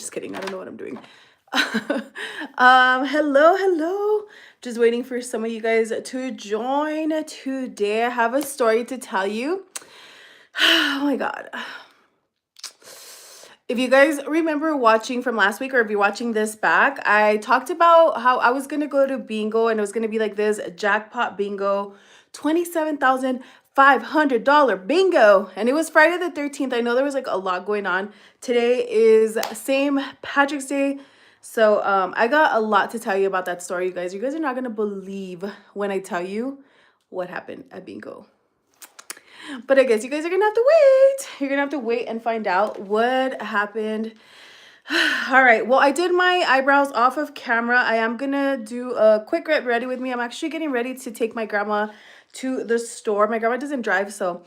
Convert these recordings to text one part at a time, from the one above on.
Just kidding. I don't know what I'm doing. Hello. Just waiting for some of you guys to join today. I have a story to tell you. Oh my God. If you guys remember watching from last week, or if you're watching this back, I talked about how I was going to go to bingo and it was going to be like this jackpot bingo, $27,500 bingo. And it was Friday the 13th. I know there was like a lot going on. Today is St. Patrick's Day. So I got a lot to tell you about that story, you guys. You guys are not going to believe when I tell you what happened at bingo. But I guess you guys are gonna have to wait. You're gonna have to wait and find out what happened. All right, well, I did my eyebrows off of camera. I am gonna do a quick get ready with me. I'm actually getting ready to take my grandma to the store. My grandma doesn't drive, so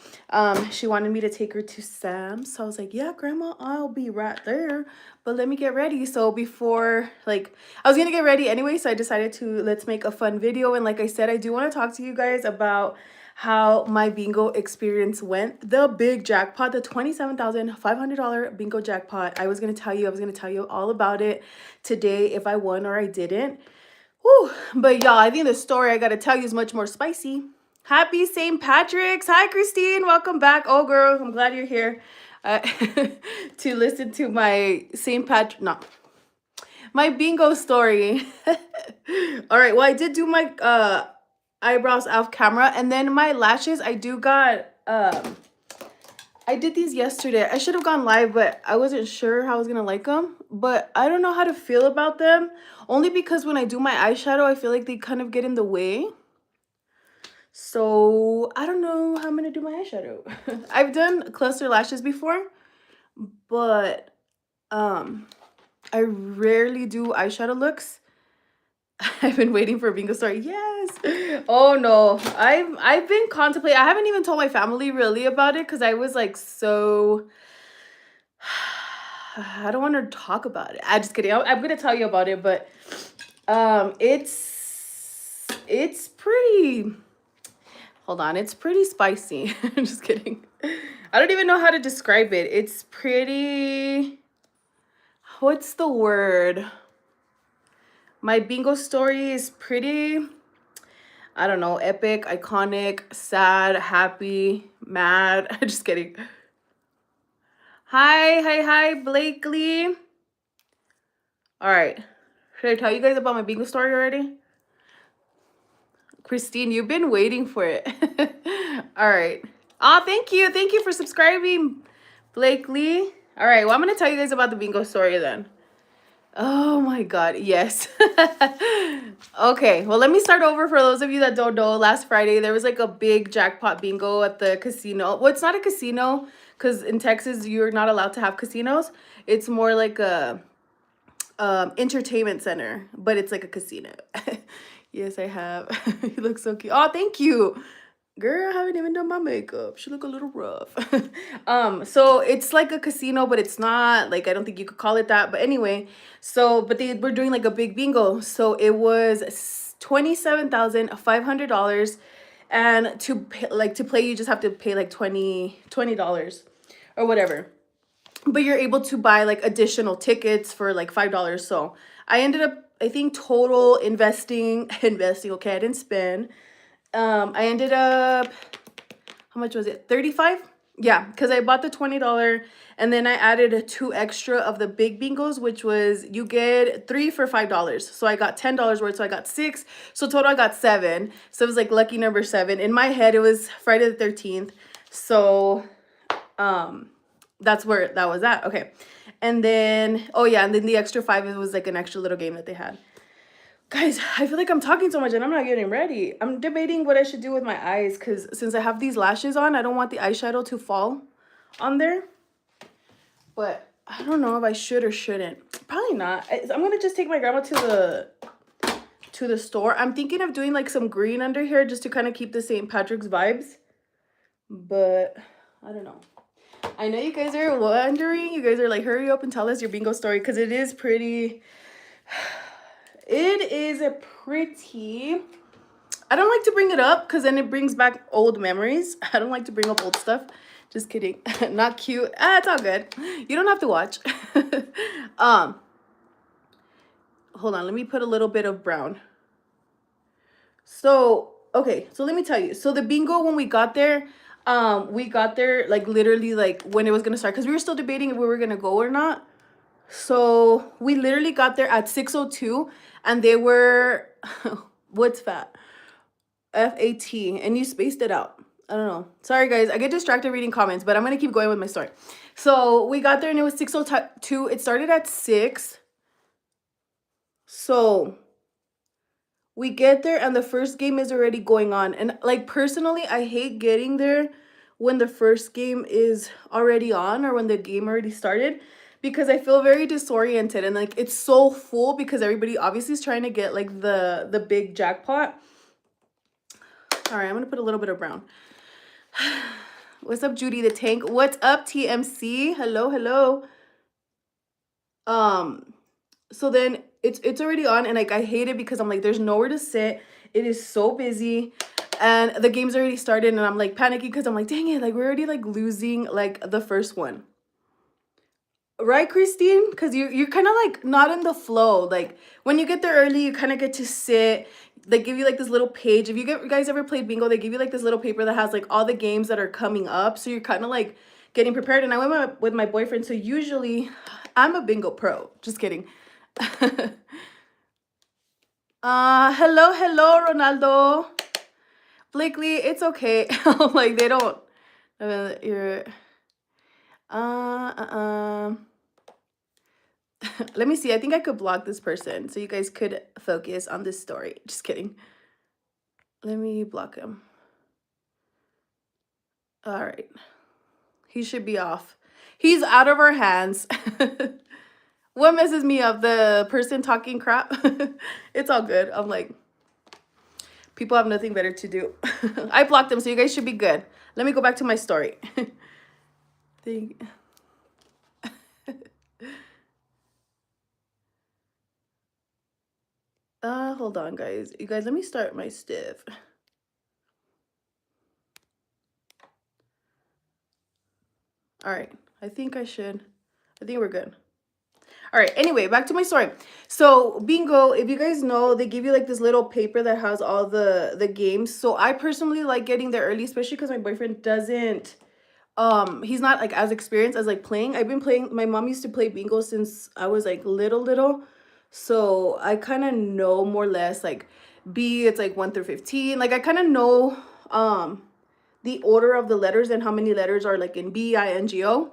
she wanted me to take her to Sam's. So I was like, yeah, grandma, I'll be right there, but let me get ready. So before, like, I was gonna get ready anyway, so I decided to let's make a fun video. And like I said, I do want to talk to you guys about how my bingo experience went. The big jackpot, the $27,500 bingo jackpot. I was gonna tell you all about it today if I won or I didn't. Whew. But y'all, I think the story I gotta tell you is much more spicy. Happy St. Patrick's. Hi, Christine. Welcome back. Oh, girl, I'm glad you're here to listen to my my bingo story. All right, well, I did do my eyebrows off camera, and then my lashes, I did these yesterday. I should have gone live, but I wasn't sure how I was gonna like them. But I don't know how to feel about them, only because when I do my eyeshadow, I feel like they kind of get in the way. So I don't know how I'm gonna do my eyeshadow. I've done cluster lashes before, but I rarely do eyeshadow looks. I've been waiting for a bingo story. Yes. Oh no. I've been contemplating. I haven't even told my family really about it because I was like so I don't want to talk about it. I'm just kidding. I'm gonna tell you about it, but it's pretty, hold on, it's pretty spicy. I'm just kidding. I don't even know how to describe it. It's pretty, what's the word? My bingo story is pretty, I don't know, epic, iconic, sad, happy, mad. I'm just kidding. Hi, Blakely. All right. Should I tell you guys about my bingo story already? Christine, you've been waiting for it. All right. Oh, thank you. Thank you for subscribing, Blakely. All right. Well, I'm going to tell you guys about the bingo story then. Oh my God, yes. Okay, well, let me start over for those of you that don't know. Last Friday, there was like a big jackpot bingo at the casino. Well, it's not a casino because in Texas, you're not allowed to have casinos. It's more like a entertainment center, but it's like a casino. Yes, I have. You look so cute. Oh, thank you. Girl, I haven't even done my makeup. She look a little rough. So it's like a casino, but it's not, like, I don't think you could call it that. But anyway, so, but they were doing like a big bingo. So it was $27,500. And to pay, like, to play, you just have to pay like $20 or whatever. But you're able to buy like additional tickets for like $5. So I ended up, I think, total investing, okay, I didn't spend. I ended up, how much was it? 35? Yeah, because I bought the $20 and then I added 2 extra of the big bingos, which was you get 3 for $5. So I got $10 worth, so I got 6. So total I got 7. So it was like lucky number 7. In my head, it was Friday the 13th. So that's where that was at. Okay. And then, oh yeah, and then the extra 5, it was like an extra little game that they had. Guys, I feel like I'm talking so much and I'm not getting ready. I'm debating what I should do with my eyes because since I have these lashes on, I don't want the eyeshadow to fall on there. But I don't know if I should or shouldn't. Probably not. I'm going to just take my grandma to the store. I'm thinking of doing like some green under here just to kind of keep the St. Patrick's vibes. But I don't know. I know you guys are wondering. You guys are like, hurry up and tell us your bingo story because it is pretty... It is a pretty, I don't like to bring it up because then it brings back old memories. I don't like to bring up old stuff Just kidding. Not cute. It's all good. You don't have to watch. Hold on. Let me put a little bit of brown. So, okay. So let me tell you. So the bingo, when we got there like literally like when it was going to start, because we were still debating if we were going to go or not. So we literally got there at 6:02 and they were, what's fat? FAT, and you spaced it out. I don't know. Sorry, guys. I get distracted reading comments, but I'm going to keep going with my story. So we got there and it was 6:02. It started at 6. So we get there and the first game is already going on. And like personally, I hate getting there when the first game is already on or when the game already started, because I feel very disoriented and like it's so full because everybody obviously is trying to get like the big jackpot. All right, I'm going to put a little bit of brown. What's up, Judy the Tank? What's up, TMC? Hello, hello. So then it's already on and like I hate it because I'm like there's nowhere to sit. It is so busy and the game's already started and I'm like panicking because I'm like, dang it, like we're already like losing like the first one. Right, Christine? Because you're kind of like not in the flow. Like when you get there early, you kind of get to sit. They give you like this little page. If you guys ever played bingo, they give you like this little paper that has like all the games that are coming up. So you're kind of like getting prepared. And I went with my boyfriend. So usually I'm a bingo pro. Just kidding. Hello, Ronaldo. Blakely, it's okay. Like they don't. You're. Let me see. I think I could block this person so you guys could focus on this story. Just kidding. Let me block him. All right. He should be off. He's out of our hands. What messes me up? The person talking crap? It's all good. I'm like, people have nothing better to do. I blocked him, so you guys should be good. Let me go back to my story. Hold on, guys. You guys, let me start my stiff. All right. I think we're good. All right. Anyway, back to my story. So bingo, if you guys know, they give you like this little paper that has all the games. So I personally like getting there early, especially because my boyfriend doesn't, he's not like as experienced as like playing. I've been playing, my mom used to play bingo since I was like little. So I kind of know more or less like B, it's like 1 through 15. Like I kind of know the order of the letters and how many letters are like in B, I, N, G, O.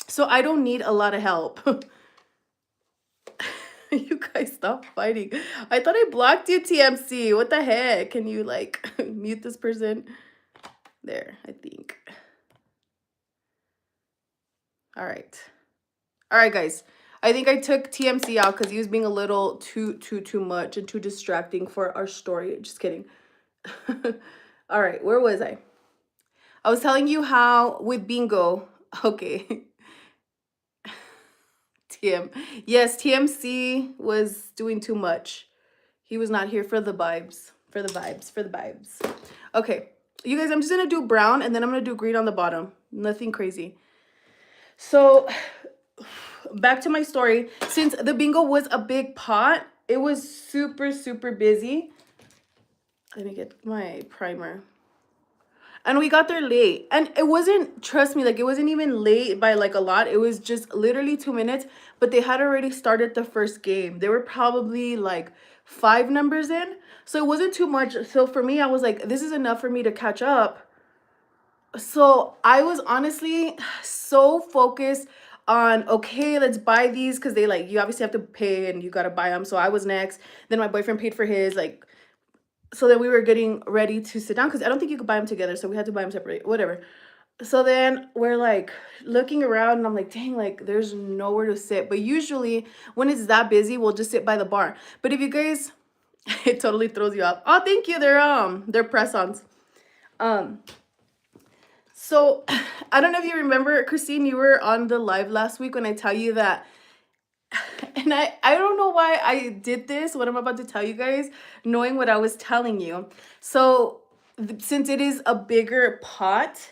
So I don't need a lot of help. You guys stop fighting. I thought I blocked you, TMC. What the heck? Can you like mute this person? There, I think. All right, guys. I think I took TMC out because he was being a little too much and too distracting for our story. Just kidding. All right, where was I? I was telling you how with bingo. Okay. Yes, TMC was doing too much. He was not here for the vibes. For the vibes. Okay. You guys, I'm just going to do brown and then I'm going to do green on the bottom. Nothing crazy. So back to my story. Since the bingo was a big pot, it was super busy. Let me get my primer. And we got there late. And it wasn't, trust me, like it wasn't even late by like a lot. It was just literally 2 minutes. But they had already started the first game. They were probably like 5 numbers in. So it wasn't too much. So for me, I was like, this is enough for me to catch up. So I was honestly so focused on, okay, let's buy these. Because they like, you obviously have to pay and you got to buy them. So I was next. Then my boyfriend paid for his, like, so then we were getting ready to sit down because I don't think you could buy them together. So we had to buy them separate, whatever. So then we're like looking around and I'm like, dang, like there's nowhere to sit. But usually when it's that busy, we'll just sit by the bar. But if you guys, it totally throws you off. Oh, thank you. They're press-ons. So I don't know if you remember, Christine, you were on the live last week when I tell you that. And I don't know why I did this, what I'm about to tell you guys, knowing what I was telling you. So since it is a bigger pot,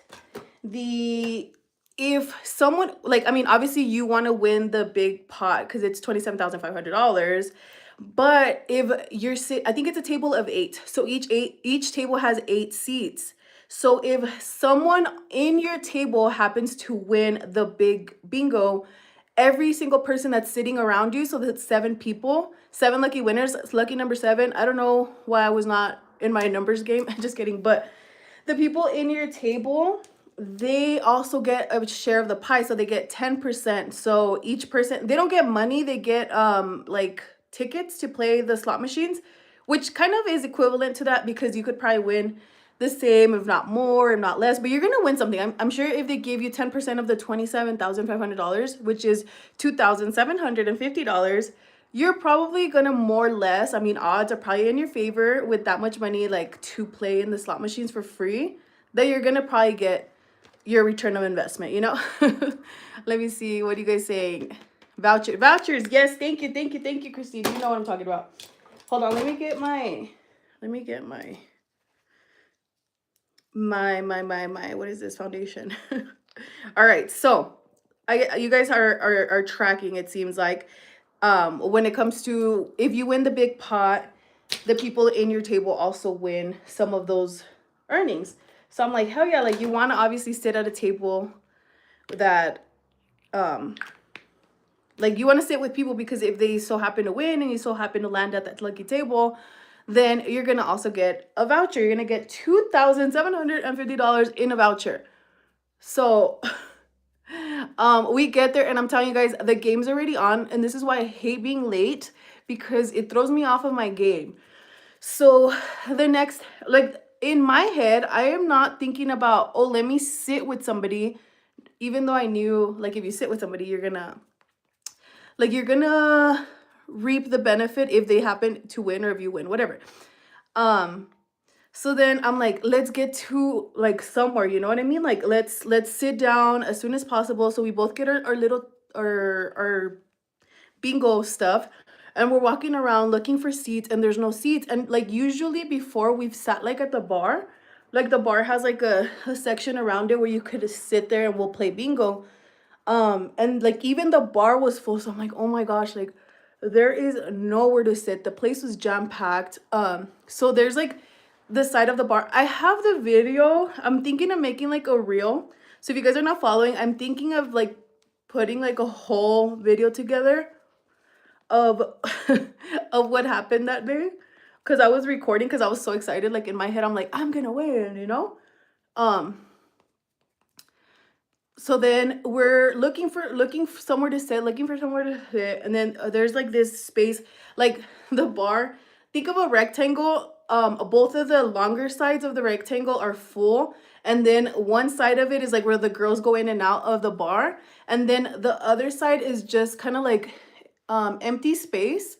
if someone, like, I mean, obviously you want to win the big pot because it's $27,500. But if you're I think it's a table of 8. So each table has 8 seats. So if someone in your table happens to win the big bingo, every single person that's sitting around you, so that's 7 people, 7 lucky winners, it's lucky number 7. I don't know why I was not in my numbers game. Just kidding. But the people in your table, they also get a share of the pie, so they get 10%. So each person, they don't get money, they get like tickets to play the slot machines, which kind of is equivalent to that, because you could probably win the same, if not more, if not less, but you're gonna win something. I'm sure if they gave you 10% of the $27,500, which is $2,750, you're probably gonna more or less, I mean, odds are probably in your favor with that much money, like, to play in the slot machines for free, that you're gonna probably get your return of investment, you know? Let me see, what are you guys saying? Vouchers, yes, thank you, Christine. You know what I'm talking about. Hold on, let me get my what is this, foundation? All right, so you guys are tracking, it seems like. When it comes to, if you win the big pot, the people in your table also win some of those earnings. So I'm like, hell yeah, like, you want to obviously sit at a table that like, you want to sit with people, because if they so happen to win and you so happen to land at that lucky table, then you're going to also get a voucher. You're going to get $2,750 in a voucher. So we get there, and I'm telling you guys, the game's already on, and this is why I hate being late, because it throws me off of my game. So the next, like, in my head, I am not thinking about, oh, let me sit with somebody, even though I knew, like, if you sit with somebody, you're gonna reap the benefit if they happen to win, or if you win, whatever. So then I'm like, let's get to, like, somewhere, you know what I mean? Like, let's sit down as soon as possible, so we both get our little our bingo stuff, and we're walking around looking for seats, and there's no seats. And, like, usually before, we've sat, like, at the bar, like, the bar has, like, a section around it where you could sit there and we'll play bingo. And, like, even the bar was full, so I'm like, oh my gosh, like, there is nowhere to sit. The place was jam-packed. So there's, like, the side of the bar. I have the video. I'm thinking of making, like, a reel. So if you guys are not following, I'm thinking of, like, putting, like, a whole video together of of what happened that day, because I was recording, because I was so excited. Like, in my head, I'm like, I'm gonna win, you know. So then we're looking for somewhere to sit, and then there's, like, this space, like, the bar, think of a rectangle. Both of the longer sides of the rectangle are full, and then one side of it is, like, where the girls go in and out of the bar, and then the other side is just kind of like empty space,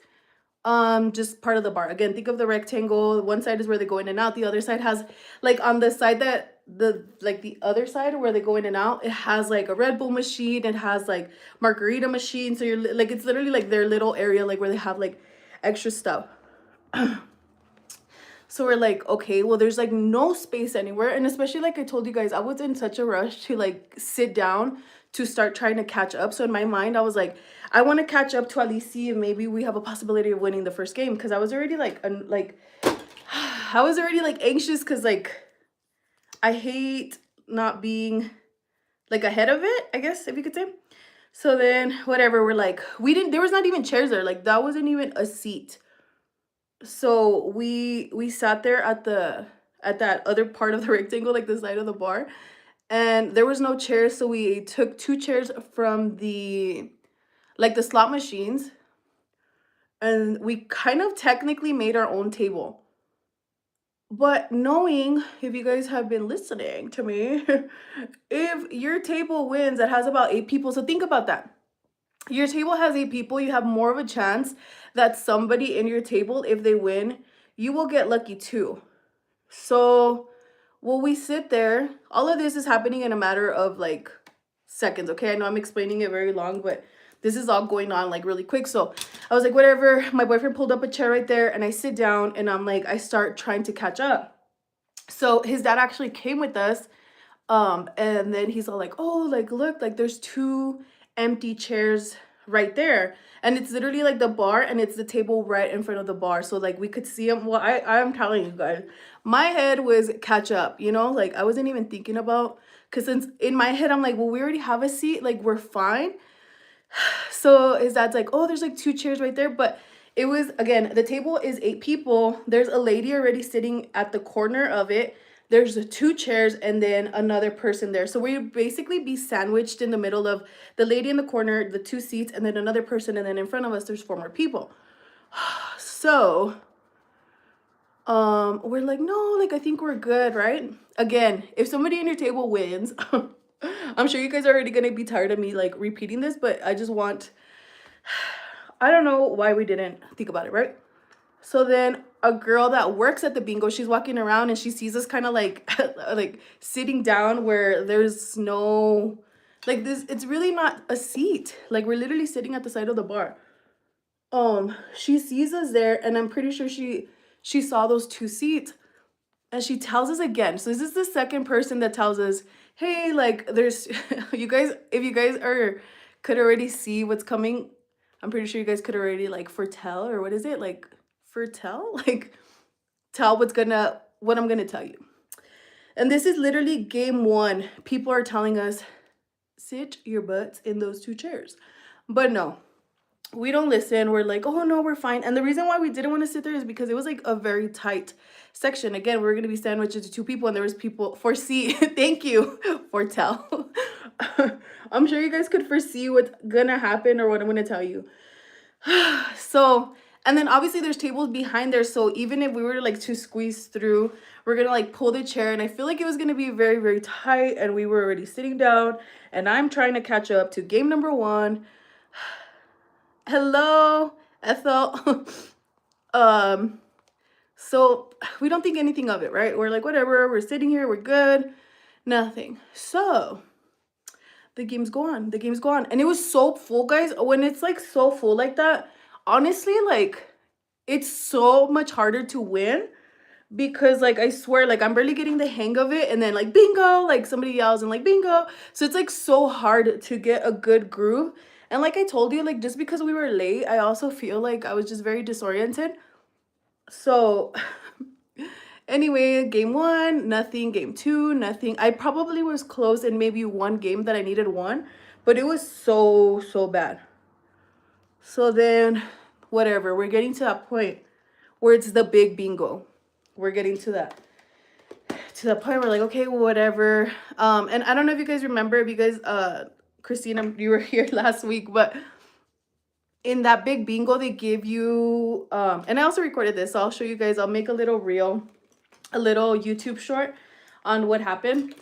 just part of the bar. Again, think of the rectangle. One side is where they go in and out, the other side has, like, on the side that the other side where they go in and out, it has, like, a Red Bull machine, it has, like, margarita machine. So you're, like, it's literally, like, their little area, like, where they have, like, extra stuff. So we're like, okay, well, there's, like, no space anywhere. And especially, like I told you guys, I was in such a rush to, like, sit down to start trying to catch up. So in my mind, I was like, I want to catch up to at least see if maybe we have a possibility of winning the first game, because I was already, like, I was already, like, anxious, because, like, I hate not being, like, ahead of it, I guess, if you could say. So then, whatever, we're like, there was not even chairs there. Like, that wasn't even a seat. So we sat there at that other part of the rectangle, like, the side of the bar, and there was no chairs. So we took 2 chairs from the slot machines, and we kind of technically made our own table. But knowing, if you guys have been listening to me, if your table wins, that has about 8 people. So think about that. Your table has 8 people. You have more of a chance that somebody in your table, if they win, you will get lucky too. So, well, we sit there. All of this is happening in a matter of, like, seconds. Okay, I know I'm explaining it very long, but this is all going on, like, really quick. So I was like, whatever. My boyfriend pulled up a chair right there, and I sit down, and I'm like, I start trying to catch up. So his dad actually came with us. And then he's all like, oh, like, look, like there's 2 empty chairs right there. And it's literally like the bar and it's the table right in front of the bar. So like we could see him. Well, I'm telling you guys, my head was catch up, you know, like I wasn't even thinking about, because since in my head, I'm like, well, we already have a seat, like we're fine. So his dad's like, oh, there's like 2 chairs right there. But it was, again, the table is 8 people. There's a lady already sitting at the corner of it. There's 2 chairs and then another person there. So we basically be sandwiched in the middle of the lady in the corner, the 2 seats, and then another person. And then in front of us, there's 4 more people. So we're like, no, like I think we're good, right? Again, if somebody in your table wins, I'm sure you guys are already gonna be tired of me like repeating this, but I just want, I don't know why we didn't think about it, right? So then a girl that works at the bingo, she's walking around and she sees us kind of like like sitting down where there's no, like this, it's really not a seat. Like we're literally sitting at the side of the bar. She sees us there and I'm pretty sure she saw those 2 seats and she tells us again. So this is the second person that tells us, hey, like there's you guys, if you guys are could already see what's coming, I'm pretty sure you guys could already like foretell, or what is it, like foretell, like tell what I'm gonna tell you. And this is literally game 1. People are telling us, sit your butts in those 2 chairs. But no, we don't listen. We're like, oh no, we're fine. And the reason why we didn't want to sit there is because it was like a very tight section. Again, we were going to be sandwiched into 2 people and there was people foresee. Thank you, foretell. I'm sure you guys could foresee what's gonna happen or what I'm gonna tell you. So, and then obviously there's tables behind there. So even if we were like to squeeze through, we're gonna like pull the chair. And I feel like it was gonna be very, very tight. And we were already sitting down and I'm trying to catch up to game number 1. Hello, Ethel. So we don't think anything of it, right? We're like, whatever, we're sitting here, we're good, nothing. So the games go on, and it was so full, guys. When it's like so full like that, honestly, like it's so much harder to win, because like I swear, like I'm barely getting the hang of it, and then like bingo, like somebody yells and like bingo, so it's like so hard to get a good groove. And like I told you, like just because we were late, I also feel like I was just very disoriented. So anyway, game 1, nothing. Game 2, nothing. I probably was close in maybe 1 game that I needed 1, but it was so bad. So then whatever, we're getting to that point where it's the big bingo. We're getting to that point where like, okay, whatever. And I don't know if you guys remember, if you guys Christina, you were here last week, but in that big bingo they give you and I also recorded this, so I'll show you guys. I'll make a little reel, a little YouTube short on what happened.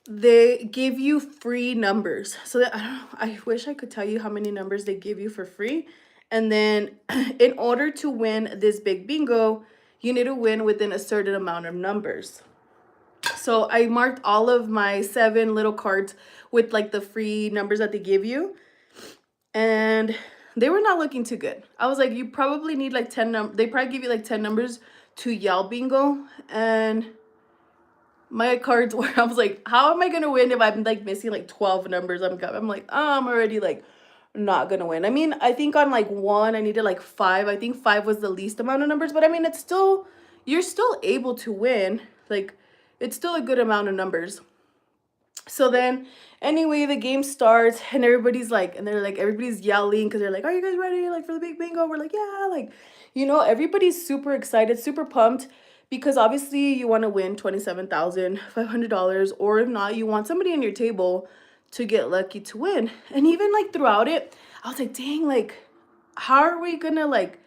They give you free numbers. So that, I don't know, I wish I could tell you how many numbers they give you for free. And then in order to win this big bingo, you need to win within a certain amount of numbers. So I marked all of my 7 little cards with like the free numbers that they give you. And they were not looking too good. I was like, you probably need like 10 they probably give you like 10 numbers to yell bingo. And my cards were, I was like, how am I gonna win if I'm like missing like 12 numbers? I'm like, oh, I'm already like not gonna win. I mean, I think on like 1 I needed like 5. I think 5 was the least amount of numbers, but I mean, it's still, you're still able to win. Like it's still a good amount of numbers. So then anyway, the game starts and everybody's like, and they're like, everybody's yelling because they're like, are you guys ready like for the big bingo? We're like, yeah, like, you know, everybody's super excited, super pumped, because obviously you want to win $27,500, or if not, you want somebody on your table to get lucky to win. And even like throughout it, I was like, dang, like how are we gonna like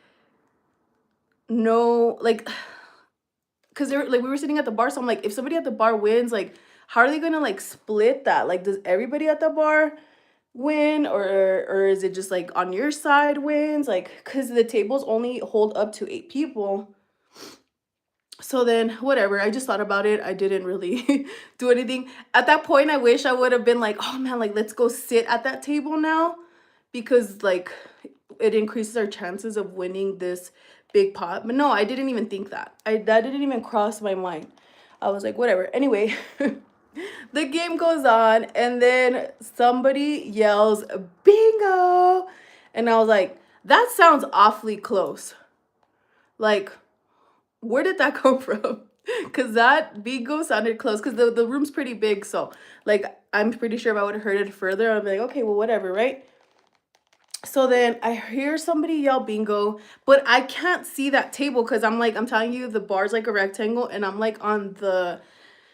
know, like, because they're like, we were sitting at the bar, so I'm like, if somebody at the bar wins, like how are they gonna like split that? Like, does everybody at the bar win, or is it just like on your side wins? Like, because the tables only hold up to 8 people. So then whatever, I just thought about it. I didn't really do anything at that point. I wish I would have been like, oh man, like let's go sit at that table now, because like it increases our chances of winning this big pot. But no, I didn't even think that. That didn't even cross my mind. I was like, whatever. Anyway, The game goes on, and then somebody yells bingo, and I was like, that sounds awfully close. Like, where did that come from? Because that bingo sounded close, because the room's pretty big, so like I'm pretty sure if I would have heard it further, I'd be like, okay, well, whatever, right? So then I hear somebody yell bingo, but I can't see that table because I'm telling you, the bar's like a rectangle, and I'm like on the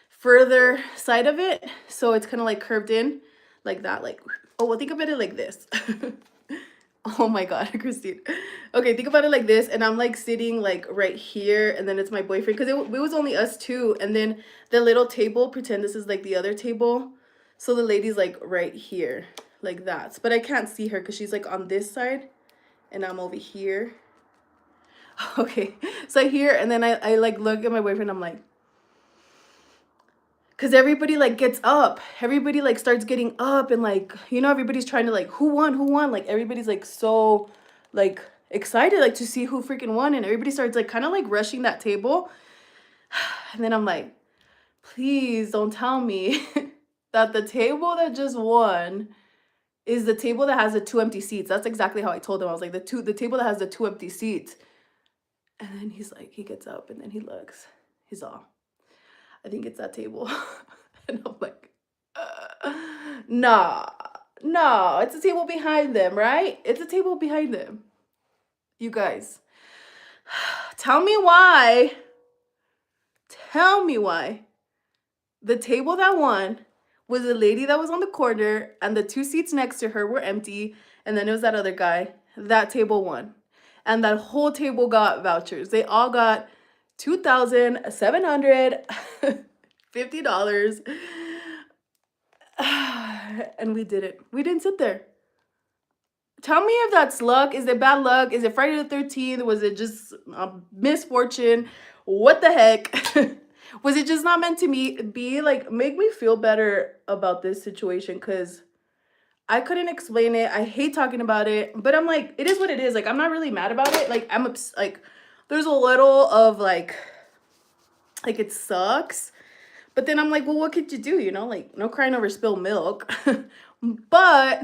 further side of it, so it's kind of like curved in like that, like, oh, well, think about it like this. Oh my god, Christine. Okay, think about it like this, and I'm like sitting like right here, and then it's my boyfriend, because it was only us two, and then the little table, pretend this is like the other table, so the lady's like right here like that, but I can't see her because she's like on this side and I'm over here. Okay, so I hear, and then I like look at my boyfriend, I'm like, because everybody like gets up, everybody like starts getting up, and like, you know, everybody's trying to like, who won, like everybody's like so like excited like to see who freaking won, and everybody starts like kind of like rushing that table. And then I'm like, please don't tell me that the table that just won is the table that has the 2 empty seats. That's exactly how I told him. I was like, the table that has the 2 empty seats. And then he's like, he gets up and then he looks, he's all, I think it's that table. And I'm like, nah, no, it's a table behind them, right? It's a table behind them. You guys, tell me why the table that won was the lady that was on the corner, and the 2 seats next to her were empty, and then it was that other guy. That table won. And that whole table got vouchers. They all got $2,750. And we didn't sit there. Tell me if that's luck. Is it bad luck? Is it Friday the 13th? Was it just misfortune? What the heck? Was it just not meant to be? Like, make me feel better about this situation, because I couldn't explain it. I hate talking about it, but I'm like, it is what it is. Like, I'm not really mad about it. Like, like, there's a little of like it sucks, but then I'm like, well, what could you do? You know, like, no crying over spilled milk. But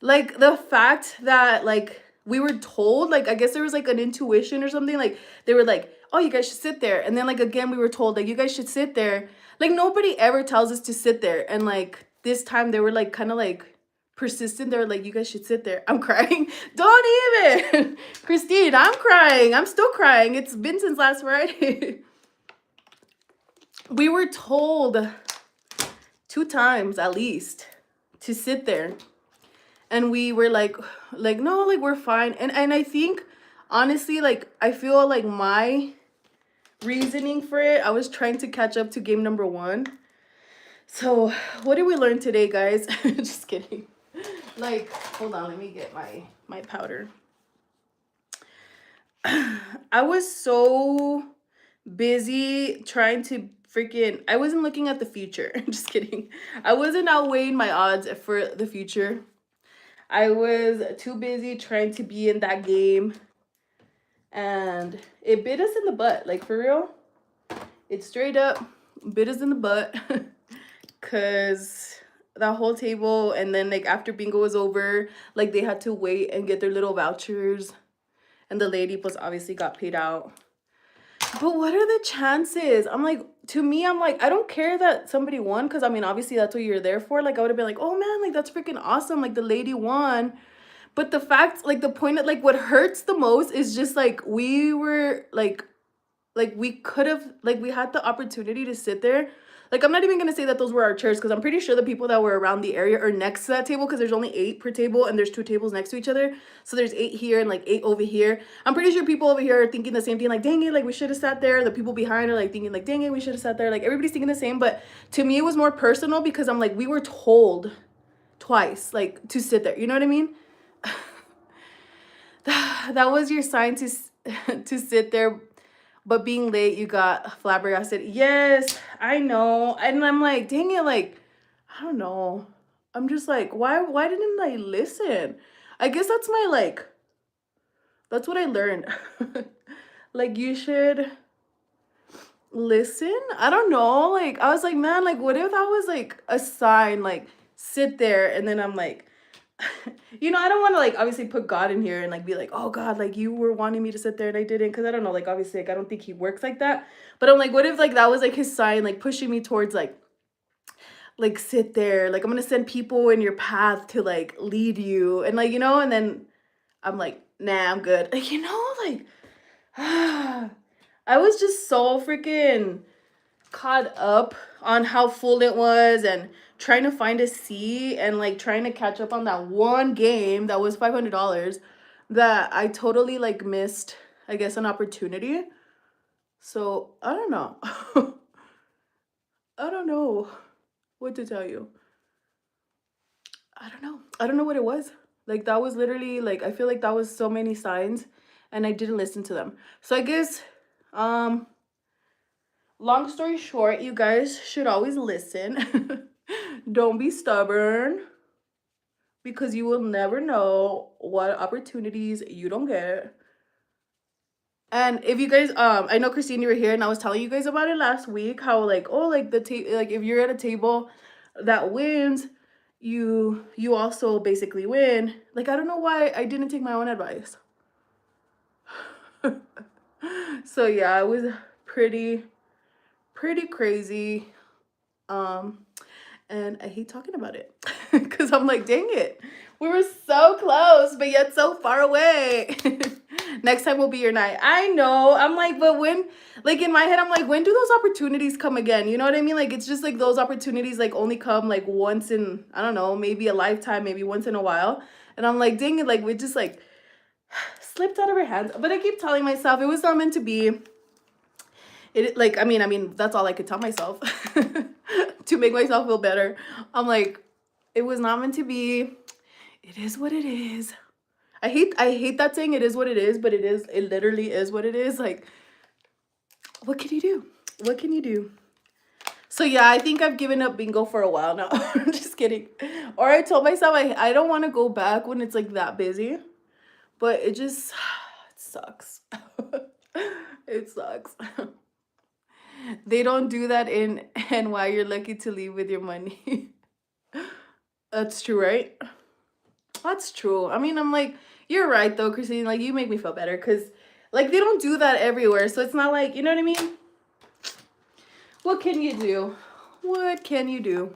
like the fact that like we were told, like, I guess there was like an intuition or something, like they were like, oh, you guys should sit there, and then like again we were told like you guys should sit there. Like, nobody ever tells us to sit there, and like this time they were like kind of like persistent. They were like, you guys should sit there. I'm crying. Don't even. Christine, I'm crying. I'm still crying. It's been since last Friday. We were told 2 times at least to sit there, and we were like no, like we're fine. And I think honestly, like, I feel like my reasoning for it, I was trying to catch up to game number 1. So what did we learn today, guys? Just kidding. Like, hold on, let me get my powder. I was so busy trying to I wasn't looking at the future. Just kidding. I wasn't outweighing my odds for the future. I was too busy trying to be in that game, and it bit us in the butt. Like, for real, it straight up bit us in the butt. Because that whole table, and then like after bingo was over, like they had to wait and get their little vouchers, and the lady plus obviously got paid out. But what are the chances? I'm like, to me, I'm like, I don't care that somebody won, because I mean, obviously that's what you're there for. Like, I would have been like, oh man, like that's freaking awesome, like the lady won. But the fact, like the point of, like, what hurts the most is just like we were like we could have, like, we had the opportunity to sit there. Like, I'm not even gonna say that those were our chairs, because I'm pretty sure the people that were around the area or next to that table, because there's only 8 per table and there's 2 tables next to each other, so there's 8 here and like 8 over here. I'm pretty sure people over here are thinking the same thing, like, dang it, like we should have sat there. The people behind are like thinking like, dang it, we should have sat there. Like, everybody's thinking the same. But to me, it was more personal, because I'm like, we were told twice like to sit there, you know what I mean? That was your sign to sit there. But being late, you got flabbergasted. Yes, I know. And I'm like, dang it, like, I don't know. I'm just like, why didn't I listen? I guess that's my, like, that's what I learned. Like, you should listen. I don't know. Like, I was like, man, like, what if that was like a sign, like, sit there, and then I'm like, you know, I don't want to like obviously put God in here and like be like, oh God, like you were wanting me to sit there and I didn't, because I don't know, like obviously like I don't think he works like that. But I'm like, what if like that was like his sign, like pushing me towards like sit there, like I'm gonna send people in your path to like lead you, and like, you know, and then I'm like, nah, I'm good. Like, you know, like I was just so freaking caught up on how full it was and trying to find a seat and like trying to catch up on that one game that was $500 that I totally like missed, I guess, an opportunity. So I don't know. I don't know what to tell you. I don't know. I don't know what it was. Like that was literally like, I feel like that was so many signs and I didn't listen to them. So I guess long story short, you guys should always listen. Don't be stubborn, because you will never know what opportunities you don't get. And if you guys, I know Christine, you were here and I was telling you guys about it last week, how like, oh, like the table, like if you're at a table that wins, you also basically win. Like, I don't know why I didn't take my own advice. So yeah, it was pretty crazy. And I hate talking about it because I'm like, dang it, we were so close but yet so far away. Next time will be your night. I know. I'm like, but when, like in my head, I'm like, when do those opportunities come again? You know what I mean? Like, it's just like those opportunities like only come like once in, I don't know, maybe a lifetime, maybe once in a while. And I'm like, dang it, like we just like slipped out of our hands. But I keep telling myself it was not meant to be. It like, I mean that's all I could tell myself to make myself feel better. I'm like, it was not meant to be. It is what it is. I hate that saying it is what it is, but it literally is what it is. Like, what can you do? What can you do? So yeah, I think I've given up bingo for a while now. I'm just kidding. Or I told myself I don't want to go back when it's like that busy. But it just it sucks. It sucks. They don't do that in NY. You're lucky to leave with your money. That's true, right? That's true. I mean, I'm like, you're right though, Christine. Like, you make me feel better because, like, they don't do that everywhere. So it's not like, you know what I mean? What can you do? What can you do?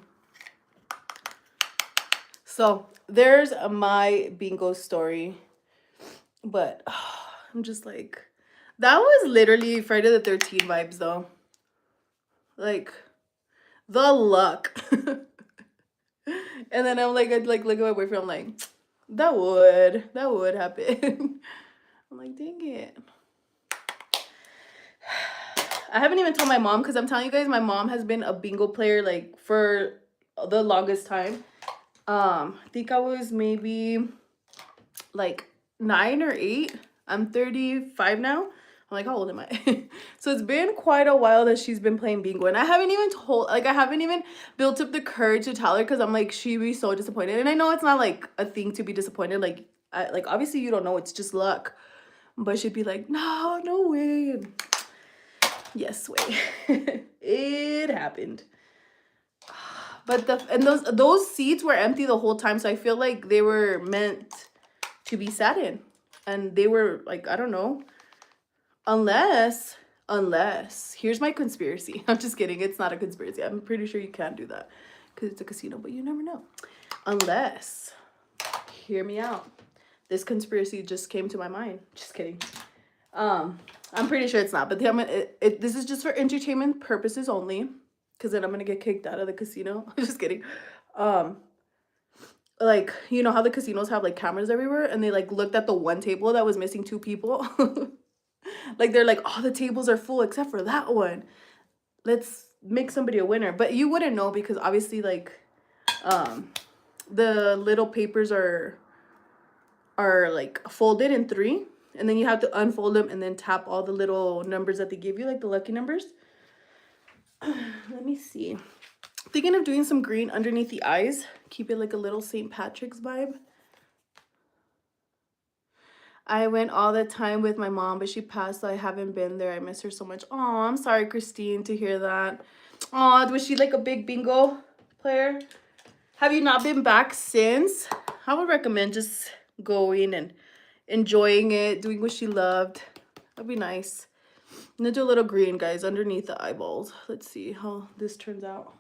So there's my bingo story. But I'm just like, that was literally Friday the 13th vibes though. Like, the luck. And then I'm like, I'd like look at my boyfriend, I'm like, that would happen. I'm like, dang it. I haven't even told my mom, because I'm telling you guys, my mom has been a bingo player like for the longest time. I think I was maybe like 9 or 8. I'm 35 now. I'm like, how old am I? So it's been quite a while that she's been playing bingo, and I haven't even built up the courage to tell her, because I'm like, she'd be so disappointed. And I know it's not like a thing to be disappointed, like obviously you don't know, it's just luck. But she'd be like, no way. And yes way. It happened. But those seats were empty the whole time, so I feel like they were meant to be sat in, and they were like, I don't know, unless here's my conspiracy. I'm just kidding, it's not a conspiracy. I'm pretty sure you can't do that because it's a casino, but you never know. Unless, hear me out, this conspiracy just came to my mind. Just kidding. I'm pretty sure it's not, but this is just for entertainment purposes only, because then I'm gonna get kicked out of the casino. I'm just kidding. Like, you know how the casinos have like cameras everywhere, and they like looked at the one table that was missing 2 people. Like, they're like, oh, the tables are full except for that one, let's make somebody a winner. But you wouldn't know, because obviously like the little papers are like folded in 3, and then you have to unfold them and then tap all the little numbers that they give you, like the lucky numbers. Let me see. Thinking of doing some green underneath the eyes. Keep it like a little St. Patrick's vibe. I went all the time with my mom, but she passed, so I haven't been there. I miss her so much. Oh, I'm sorry, Christine, to hear that. Oh, was she like a big bingo player? Have you not been back since? I would recommend just going and enjoying it, doing what she loved. That'd be nice. I'm gonna do a little green, guys, underneath the eyeballs. Let's see how this turns out.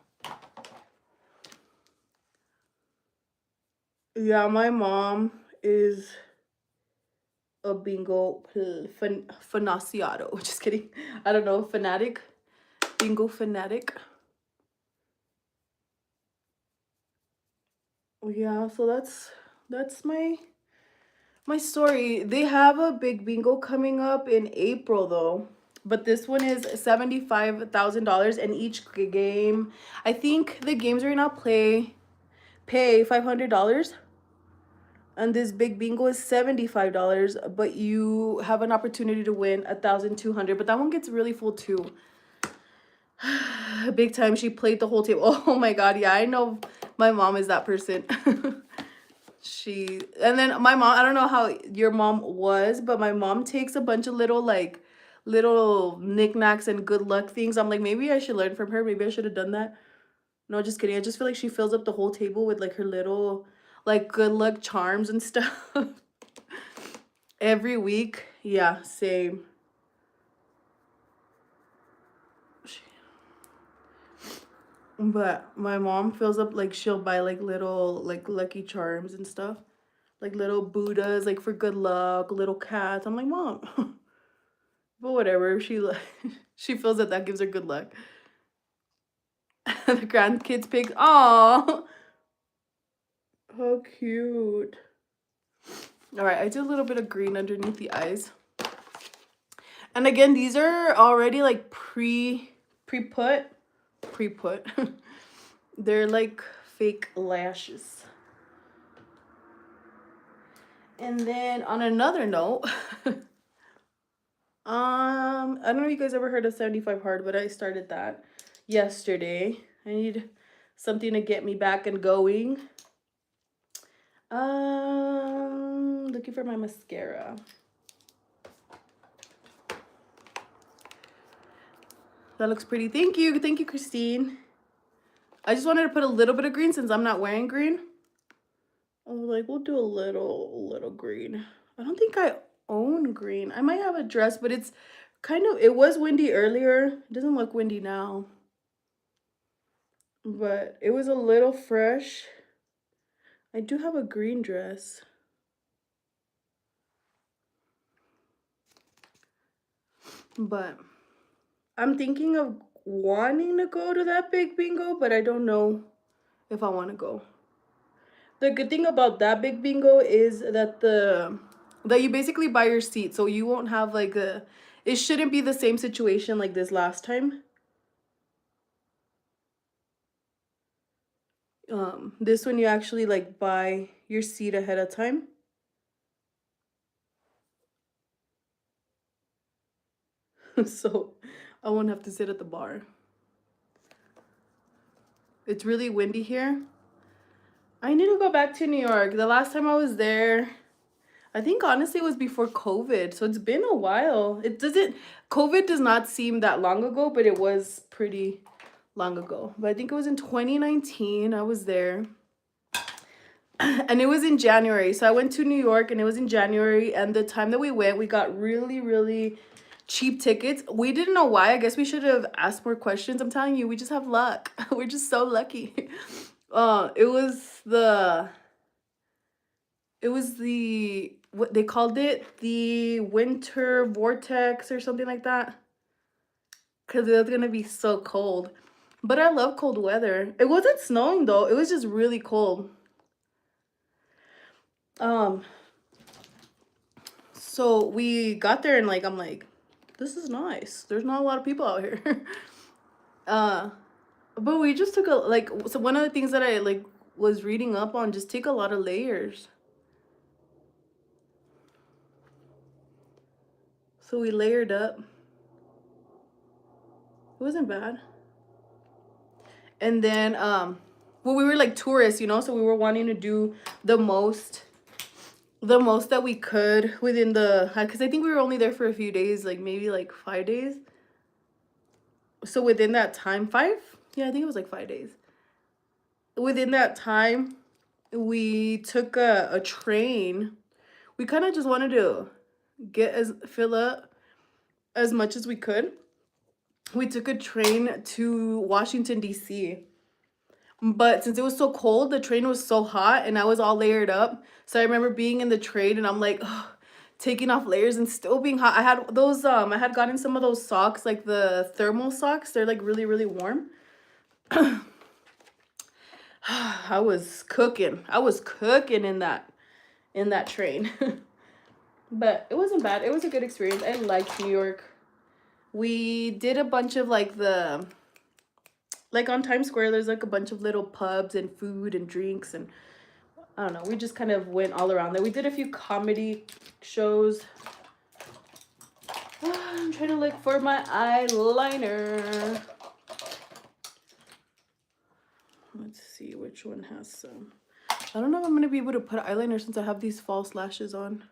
Yeah, my mom is a bingo fanaciado. Just kidding. I don't know, fanatic. Bingo fanatic. Yeah, so that's my story. They have a big bingo coming up in April though. But this one is $75,000, and each game, I think the games right now pay $500. And this big bingo is $75, but you have an opportunity to win 1,200. But that one gets really full too. Big time. She played the whole table. Oh my god, yeah, I know my mom is that person. And then my mom, I don't know how your mom was, but my mom takes a bunch of little knickknacks and good luck things. I'm like, maybe I should learn from her. Maybe I should have done that. No, just kidding. I just feel like she fills up the whole table with like her little like good luck charms and stuff. Every week. Yeah, same. But my mom fills up, like, she'll buy like little like lucky charms and stuff. Like little Buddhas, like for good luck, little cats. I'm like, Mom. But whatever, she feels that gives her good luck. The grandkids pigs. Aw. How cute. All right, I did a little bit of green underneath the eyes. And again, these are already like pre-put. They're like fake lashes. And then on another note, I don't know if you guys ever heard of 75 Hard, but I started that yesterday. I need something to get me back and going. Looking for my mascara. That looks pretty. Thank you, Christine. I just wanted to put a little bit of green since I'm not wearing green. I was like, we'll do a little green. I don't think I own green. I might have a dress, but it's kind of, it was windy earlier. It doesn't look windy now. But it was a little fresh. I do have a green dress. But I'm thinking of wanting to go to that big bingo, but I don't know if I want to go. The good thing about that big bingo is that that you basically buy your seat, so you won't have like it shouldn't be the same situation like this last time. This one you actually like buy your seat ahead of time. So I won't have to sit at the bar. It's really windy here. I need to go back to New York. The last time I was there, I think honestly it was before COVID. So it's been a while. COVID does not seem that long ago, but it was pretty long ago. But I think it was in 2019 I was there. And it was in January. So I went to New York and it was in January. And the time that we went, we got really, really cheap tickets. We didn't know why. I guess we should have asked more questions. I'm telling you, we just have luck. We're just so lucky. It was the what they called it, the winter vortex or something like that, because it was gonna be so cold. But I love cold weather. It wasn't snowing though, it was just really cold. So we got there and like I'm like, this is nice, there's not a lot of people out here. But we just took so one of the things that I like was reading up on, just take a lot of layers. So we layered up. It wasn't bad. And then well, we were like tourists, you know, so we were wanting to do the most the most that we could within the, because I think we were only there for a few days, like maybe like 5 days. So within that time, 5? Yeah, I think it was like 5 days. Within that time, we took a train. We kind of just wanted to fill up as much as we could. We took a train to Washington, D.C. But since it was so cold, the train was so hot and I was all layered up. So I remember being in the train and I'm like, ugh, taking off layers and still being hot. I had those, I had gotten some of those socks, like the thermal socks. They're like really, really warm. I was cooking. I was cooking in that train. But it wasn't bad. It was a good experience. I liked New York. We did a bunch of like on Times Square, there's like a bunch of little pubs and food and drinks, and I don't know, we just kind of went all around there. We did a few comedy shows. I'm trying to look for my eyeliner. Let's see which one has some. I don't know if I'm gonna be able to put eyeliner since I have these false lashes on.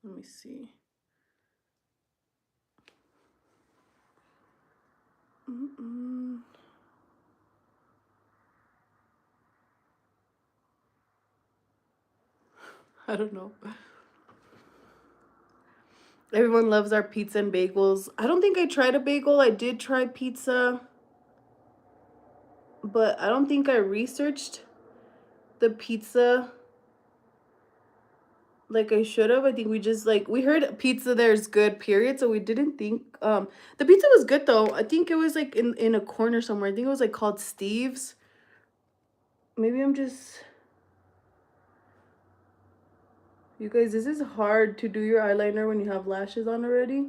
Let me see. I don't know. Everyone loves our pizza and bagels. I don't think I tried a bagel. I did try pizza, but I don't think I researched the pizza like I should have. I think we just we heard pizza there's good, period. So we didn't think the pizza was good though. I think it was like in a corner somewhere. I think it was like called Steve's. Maybe I'm just, you guys, this is hard to do your eyeliner when you have lashes on already.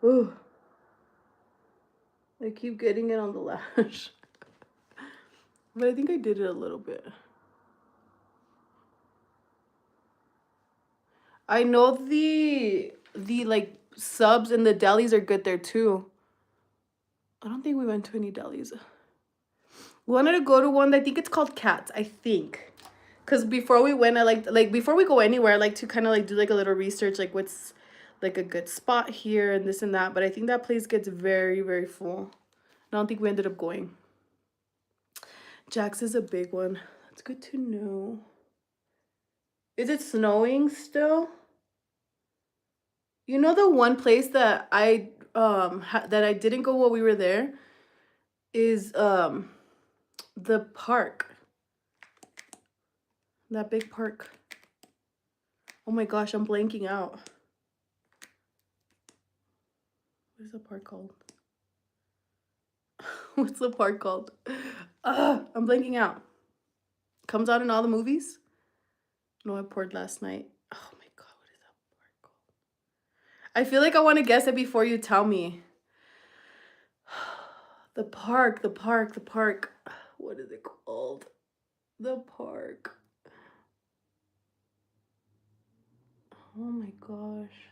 Ooh. I keep getting it on the lash. But I think I did it a little bit. I know the like subs and the delis are good there too. I don't think we went to any delis. We wanted to go to one, I think it's called Cats, I think. Because before we went, I like before we go anywhere, I like to kind of like do like a little research, like what's like a good spot here and this and that. But I think that place gets very, very full. I don't think we ended up going. Jack's is a big one. That's good to know. Is it snowing still? You know, the one place that I that I didn't go while we were there is the park. That big park. Oh my gosh, I'm blanking out. What is the park called? What's the park called? I'm blanking out. Comes out in all the movies? No, I poured last night. Oh my god, what is that park called? I feel like I want to guess it before you tell me. The park. What is it called? The park. Oh my gosh.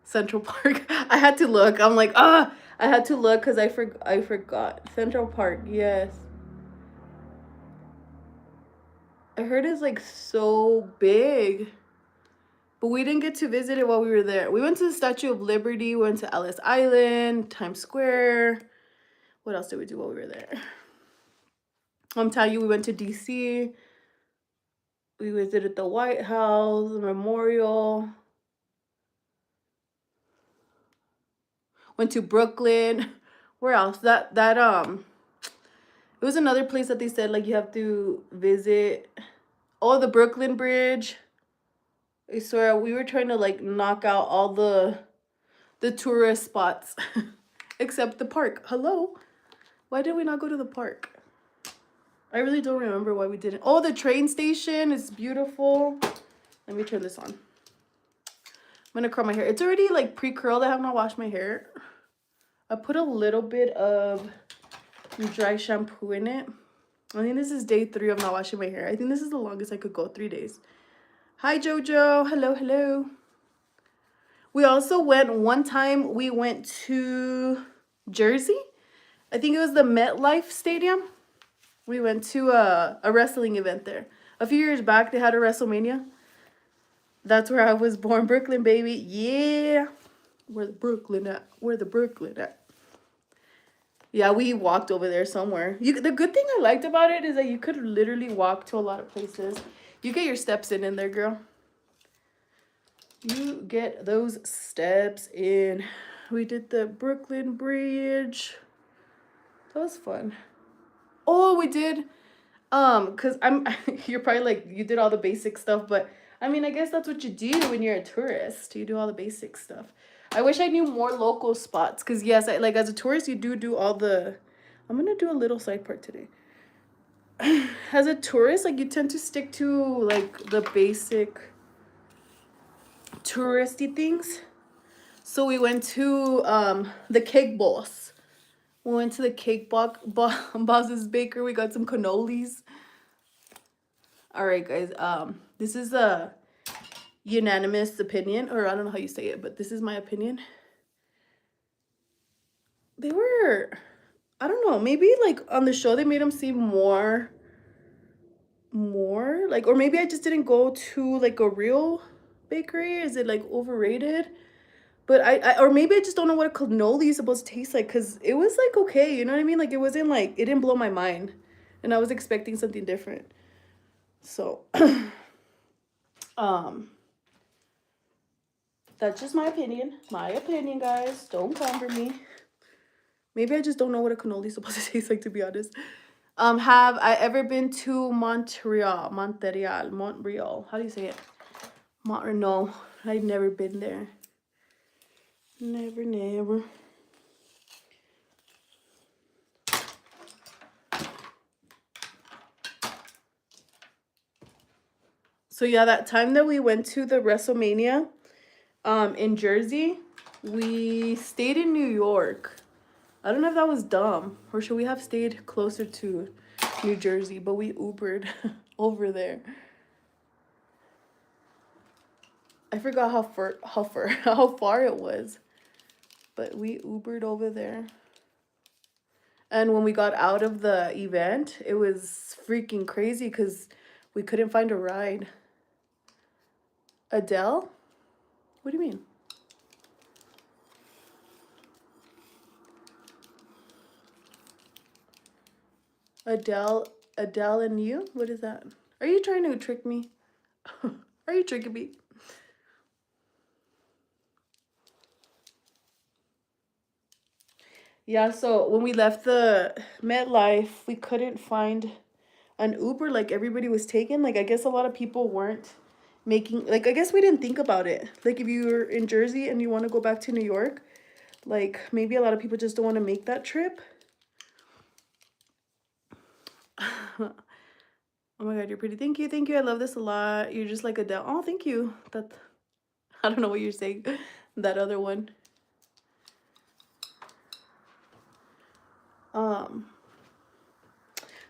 Central Park. I had to look. I'm like, I had to look because I forgot. Central Park, yes. I heard it's like so big. But we didn't get to visit it while we were there. We went to the Statue of Liberty, we went to Ellis Island, Times Square. What else did we do while we were there? I'm telling you, we went to DC. We visited the White House, the Memorial. Went to Brooklyn. Where else? It was another place that they said like you have to visit. Oh, the Brooklyn Bridge. I swear we were trying to like knock out all the tourist spots except the park. Hello? Why did we not go to the park? I really don't remember why we didn't. Oh, the train station is beautiful. Let me turn this on. I'm gonna curl my hair. It's already like pre-curled. I have not washed my hair. I put a little bit of dry shampoo in it. I think this is day 3 of not washing my hair. I think this is the longest I could go, 3 days. Hi, Jojo. Hello, hello. We also went one time, we went to Jersey. I think it was the MetLife Stadium. We went to a wrestling event there. A few years back, they had a WrestleMania. That's where I was born, Brooklyn, baby. Yeah. Where the Brooklyn at? Where the Brooklyn at? Yeah, we walked over there somewhere. The good thing I liked about it is that you could literally walk to a lot of places. You get your steps in there, girl. You get those steps in. We did the Brooklyn Bridge. That was fun. Oh, we did. Cause you're probably like, you did all the basic stuff, but I mean, I guess that's what you do when you're a tourist. You do all the basic stuff. I wish I knew more local spots, cause yes, like as a tourist, you do all the. I'm gonna do a little side part today. As a tourist, like you tend to stick to like the basic touristy things. So we went to the Cake Boss. We went to the Boss's Baker. We got some cannolis. All right, guys. This is a unanimous opinion, or I don't know how you say it, but this is my opinion. They were, I don't know, maybe like on the show they made them seem more like, or maybe I just didn't go to like a real bakery. Is it like overrated? But I or maybe I just don't know what a cannoli is supposed to taste like, because it was like okay, you know what I mean? Like it wasn't like, it didn't blow my mind, and I was expecting something different. So that's just my opinion. My opinion, guys. Don't come for me. Maybe I just don't know what a cannoli is supposed to taste like, to be honest. Have I ever been to Montreal? How do you say it? No, I've never been there. Never. So yeah, that time that we went to the WrestleMania, in Jersey, we stayed in New York. I don't know if that was dumb, or should we have stayed closer to New Jersey, but we Ubered over there. I forgot how far it was, but we Ubered over there. And when we got out of the event, it was freaking crazy because we couldn't find a ride. Adele? What do you mean? Adele and you? What is that? Are you trying to trick me? Are you tricking me? Yeah, so when we left the MetLife, we couldn't find an Uber like everybody was taking. Like, I guess a lot of people weren't making, like, I guess we didn't think about it. Like, if you were in Jersey and you want to go back to New York, like, maybe a lot of people just don't want to make that trip. Oh my God, you're pretty. Thank you. I love this a lot. You're just like Adele. Oh, thank you. That, I don't know what you're saying. That other one.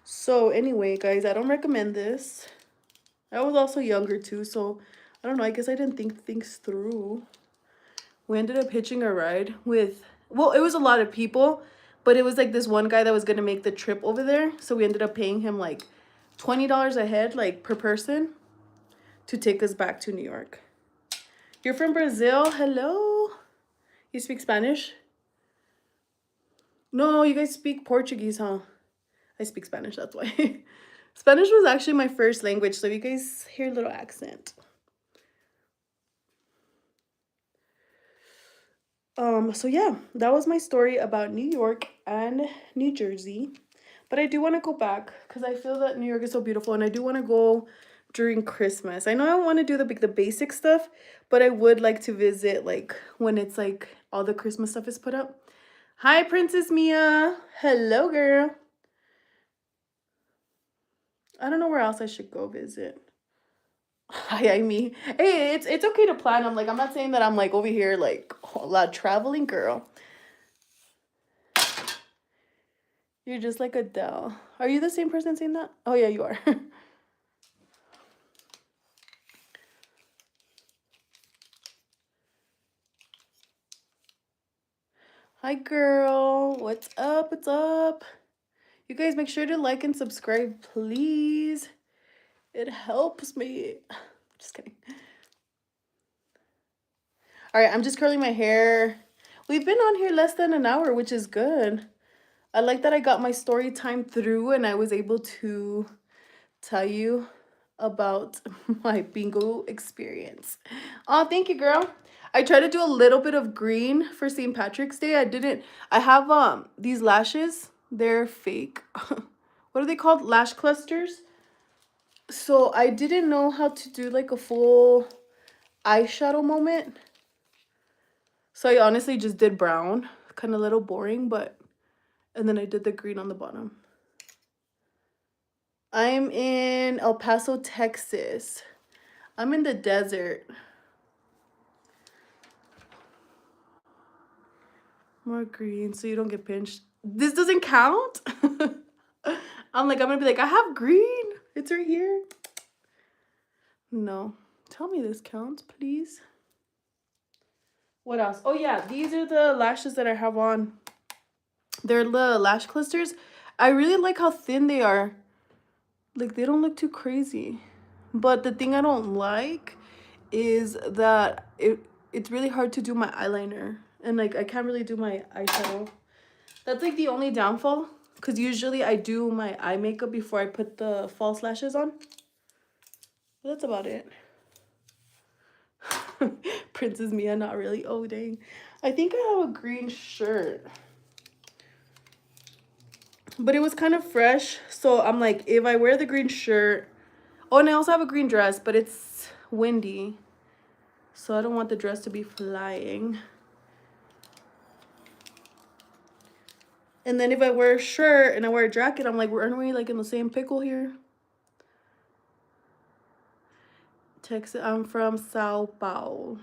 So anyway, guys, I don't recommend this. I was also younger too, so I don't know. I guess I didn't think things through. We ended up hitching a ride with, well, it was a lot of people, but it was like this one guy that was gonna make the trip over there. So we ended up paying him like $20 a head, like per person, to take us back to New York. You're from Brazil? Hello? You speak Spanish? No, you guys speak Portuguese, huh? I speak Spanish, that's why. Spanish was actually my first language, so you guys hear a little accent. So yeah, that was my story about New York and New Jersey. But I do want to go back because I feel that New York is so beautiful, and I do want to go during Christmas. I know I want to do the basic stuff, but I would like to visit like when it's like all the Christmas stuff is put up. Hi, Princess Mia. Hello, girl. I don't know where else I should go visit. Hi, me. Hey, it's okay to plan. I'm not saying that I'm like over here like a lot traveling, girl. You're just like Adele. Are you the same person saying that? Oh yeah, you are. Hi, girl. What's up? What's up? You guys make sure to like and subscribe, please. It helps me. Just kidding. All right, I'm just curling my hair. We've been on here less than an hour, which is good. I like that I got my story time through and I was able to tell you about my bingo experience. Oh, thank you, girl. I tried to do a little bit of green for St. Patrick's Day. I have these lashes. They're fake. What are they called? Lash clusters. So I didn't know how to do like a full eyeshadow moment. So I honestly just did brown. Kind of a little boring, but and then I did the green on the bottom. I'm in El Paso, Texas. I'm in the desert. More green so you don't get pinched. This doesn't count? I'm gonna be like, I have green. It's right here. No. Tell me this counts, please. What else? Oh, yeah. These are the lashes that I have on. They're the lash clusters. I really like how thin they are. Like, they don't look too crazy. But the thing I don't like is that it's really hard to do my eyeliner. And, like, I can't really do my eyeshadow. That's, like, the only downfall. Because usually I do my eye makeup before I put the false lashes on. But that's about it. Princess Mia, not really. Oh, dang. I think I have a green shirt. But it was kind of fresh. So I'm like, if I wear the green shirt. Oh, and I also have a green dress, but it's windy. So I don't want the dress to be flying. And then if I wear a shirt and I wear a jacket, I'm like, aren't we like in the same pickle here? Texas. I'm from Sao Paulo.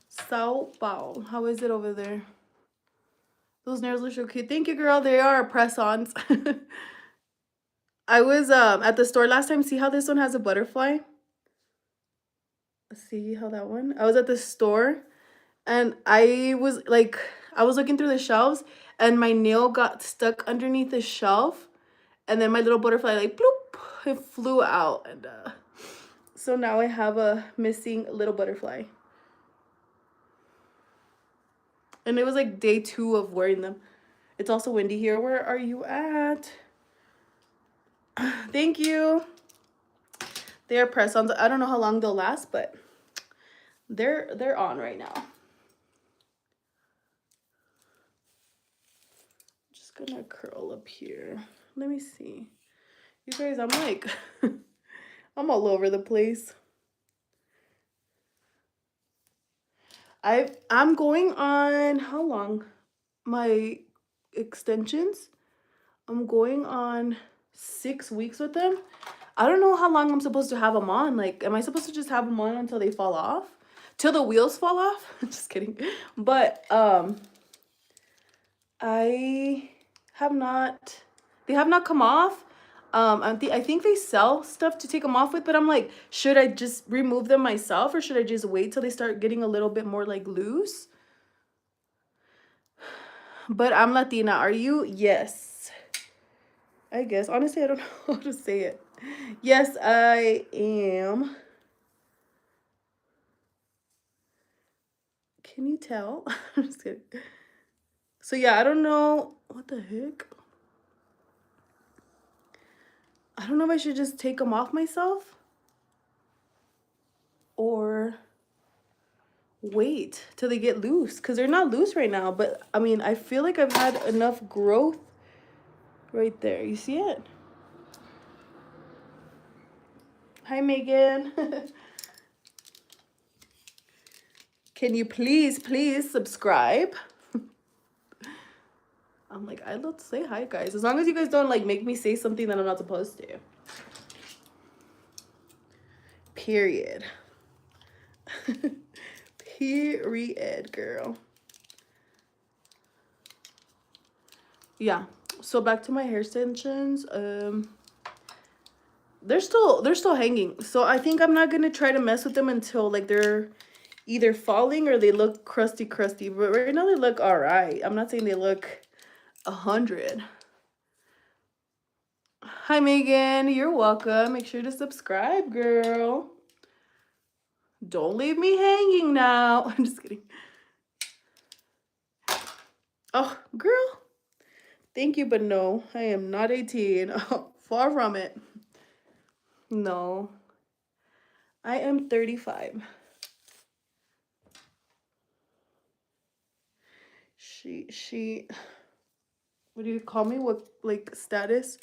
Sao Paulo. How is it over there? Those nails are so cute. Thank you, girl. They are press-ons. I was at the store last time. See how this one has a butterfly? See how that one? I was at the store and I was looking through the shelves and my nail got stuck underneath the shelf and then my little butterfly like bloop, it flew out and so now I have a missing little butterfly. And it was like day 2 of wearing them. It's also windy here. Where are you at? Thank you. They are press-ons. I don't know how long they'll last, but they're on right now. Just gonna curl up here. Let me see. You guys, I'm like, I'm all over the place. I'm going on, how long? My extensions. I'm going on 6 weeks with them. I don't know how long I'm supposed to have them on. Like, am I supposed to just have them on until they fall off? Till the wheels fall off? Just kidding. But, I have not, they have not come off. I think they sell stuff to take them off with, but I'm like, should I just remove them myself or should I just wait till they start getting a little bit more like loose? But I'm Latina. Are you? Yes. I guess. Honestly, I don't know how to say it. Yes, I am. Can you tell? I'm just kidding. So yeah, I don't know. What the heck? I don't know if I should just take them off myself or wait till they get loose because they're not loose right now. But I mean, I feel like I've had enough growth right there. You see it? Hi, Megan. Can you please subscribe? I'm like, I'd love to say hi, guys. As long as you guys don't like make me say something that I'm not supposed to. Period. Period, girl. Yeah. So back to my hair extensions. They're still hanging. So I think I'm not gonna try to mess with them until like they're either falling or they look crusty, but right now they look all right. I'm not saying they look 100. Hi, Megan. You're welcome. Make sure to subscribe, girl. Don't leave me hanging now. I'm just kidding. Oh, girl. Thank you, but no. I am not 18. Oh, far from it. No. I am 35. What do you call me? What, like, status?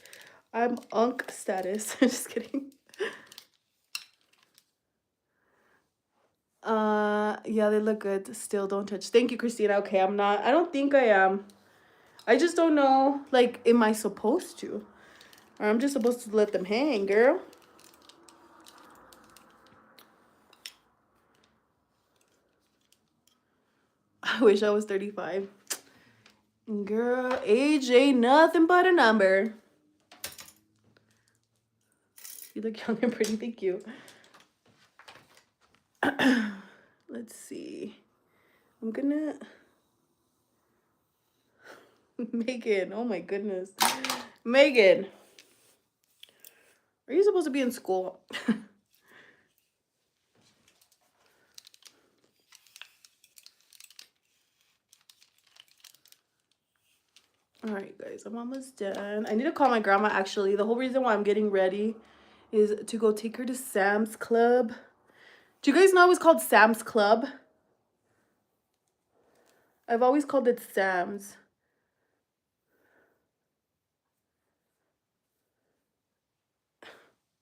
I'm unk status. Just kidding. Yeah, they look good. Still, don't touch. Thank you, Christina. Okay, I'm not. I don't think I am. I just don't know. Like, am I supposed to? Or I'm just supposed to let them hang, girl. I wish I was 35. Girl, age ain't nothing but a number. You look young and pretty. Thank you. Let's see. I'm gonna... Megan, oh my goodness. Megan, are you supposed to be in school? All right, guys, I'm almost done. I need to call my grandma, actually. The whole reason why I'm getting ready is to go take her to Sam's Club. Do you guys know it was called Sam's Club? I've always called it Sam's.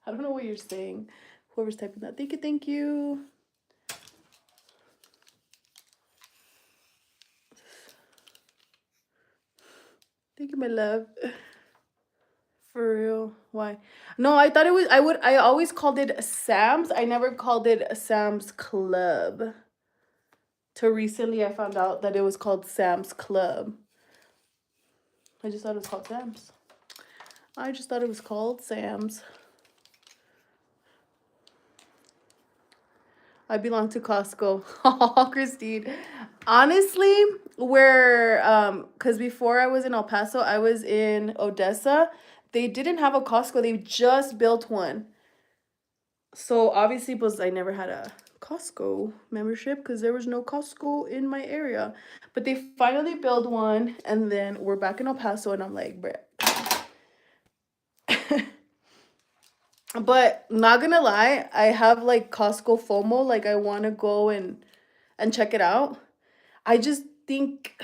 I don't know what you're saying. Whoever's typing that. Thank you, thank you. Thank you, my love. For real. Why? No, I thought it was, I always called it Sam's. I never called it Sam's Club. Till recently, I found out that it was called Sam's Club. I just thought it was called Sam's. I just thought it was called Sam's. I belong to Costco. Oh, Christine. Honestly, because before I was in El Paso, I was in Odessa. They didn't have a Costco. They just built one. So obviously, because I never had a Costco membership because there was no Costco in my area. But they finally built one, and then we're back in El Paso, and I'm like, bruh. But not gonna lie, I have like Costco FOMO. Like, I want to go and check it out. I just think,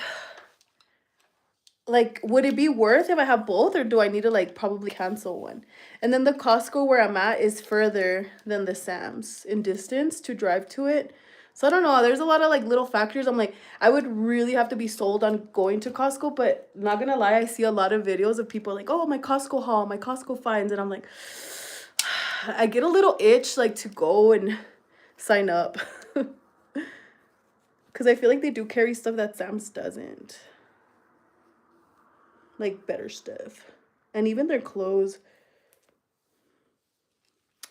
like, would it be worth if I have both, or do I need to like probably cancel one? And then the Costco where I'm at is further than the Sam's in distance to drive to it. So I don't know. There's a lot of like little factors. I'm like, I would really have to be sold on going to Costco, but not gonna lie, I see a lot of videos of people like, oh, my Costco haul, my Costco finds, and I'm like, I get a little itch like to go and sign up. Because I feel like they do carry stuff that Sam's doesn't. Like, better stuff. And even their clothes.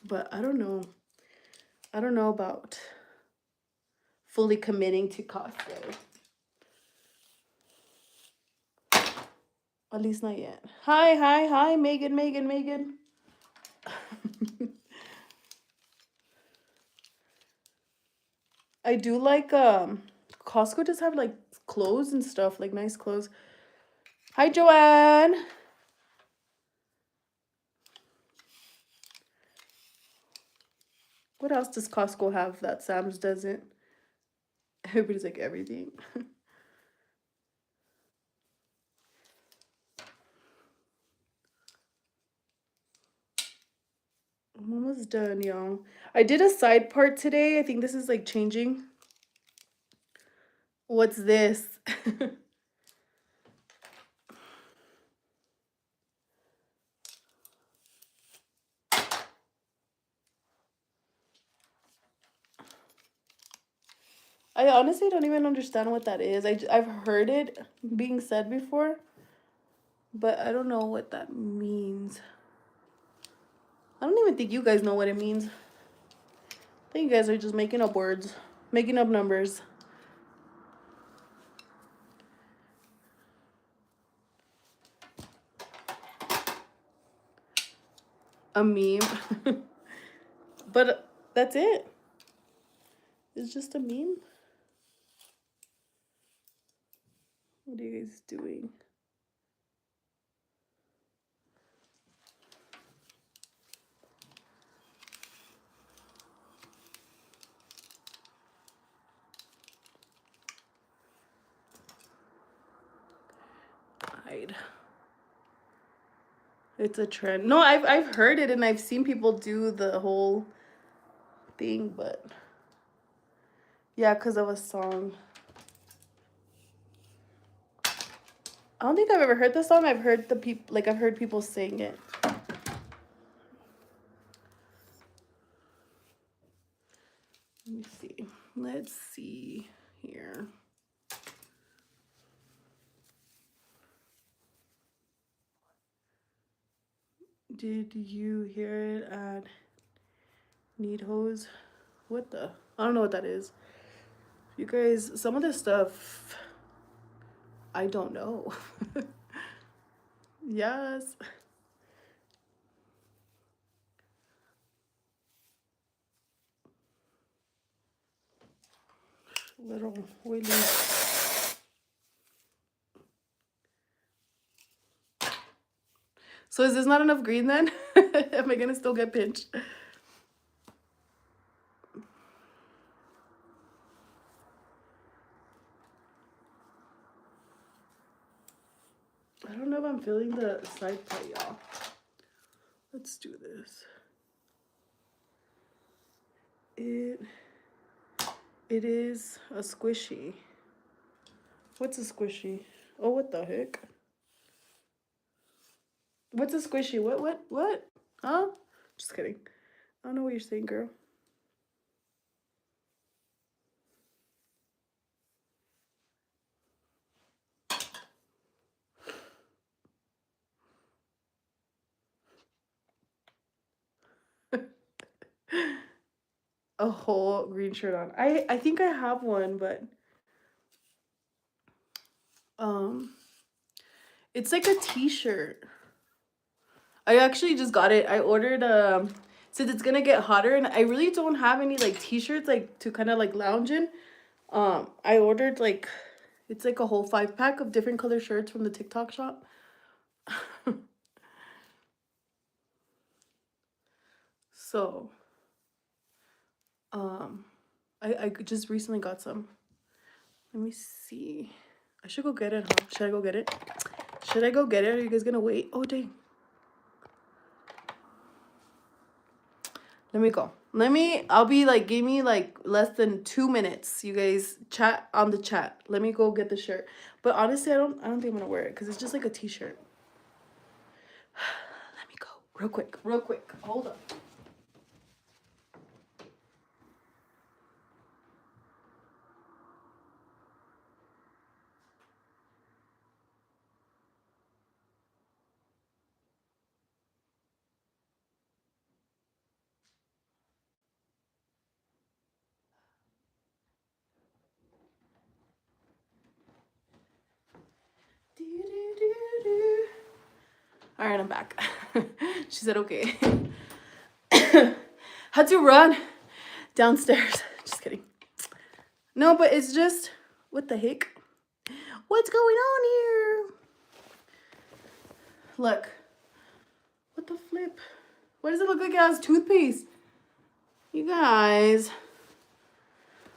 But I don't know. I don't know about fully committing to Costco. At least not yet. Hi, Megan. I do like, Costco does have like clothes and stuff, like nice clothes. Hi, Joanne. What else does Costco have that Sam's doesn't? Everybody's like, everything. I'm almost done, y'all. I did a side part today. I think this is like changing. What's this? I honestly don't even understand what that is. I've heard it being said before, but I don't know what that means. I don't even think you guys know what it means. I think you guys are just making up words. Making up numbers. A meme. But that's it. It's just a meme. What are you guys doing? Hide. It's a trend. No, I've heard it and I've seen people do the whole thing, but yeah, because of a song. I don't think I've ever heard the song. I've heard the people, like I've heard people sing it. Let me see. Let's see here. Did you hear it at Need Hose? What the? I don't know what that is. You guys, some of this stuff, I don't know. Yes. Little Willie. So is this not enough green then? Am I gonna still get pinched? I don't know if I'm feeling the side part, y'all. Let's do this. It is a squishy. What's a squishy? Oh, what the heck? What's a squishy? What? Huh? Just kidding. I don't know what you're saying, girl. A whole green shirt on. I think I have one, but it's like a t-shirt. I actually just got it. I ordered since it's gonna get hotter and I really don't have any like t-shirts like to kind of like lounge in. I ordered like it's like a whole 5-pack of different color shirts from the TikTok shop. So I just recently got some. Let me see. I should go get it, huh? Should I go get it? Should I go get it? Are you guys gonna wait? Oh dang. Let me go. I'll be like, give me like less than 2 minutes. You guys chat on the chat. Let me go get the shirt. But honestly, I don't think I'm gonna wear it because it's just like a t-shirt. Let me go. Real quick. Hold on. All right, I'm back. She said okay. Had to run downstairs. Just kidding. No, but it's just, what the heck? What's going on here? Look. What the flip? Why does it look like it has toothpaste? You guys.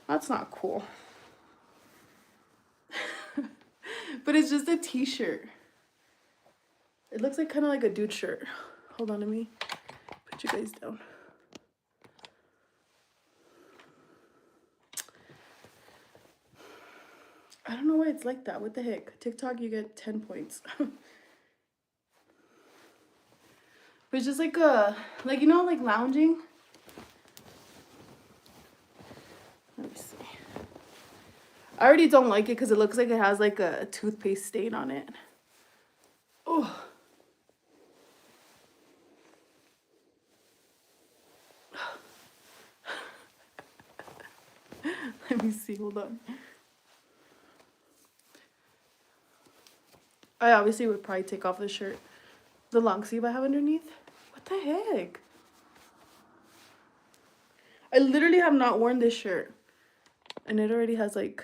That's not cool. But it's just a t-shirt. It looks like kind of like a dude shirt. Hold on, let me put you guys down. I don't know why it's like that. What the heck? TikTok, you get 10 points. But it's just like a, like, you know, like lounging. Let me see. I already don't like it because it looks like it has like a toothpaste stain on it. Oh. Let me see, hold on. I obviously would probably take off the shirt. The long sleeve I have underneath. What the heck? I literally have not worn this shirt. And it already has like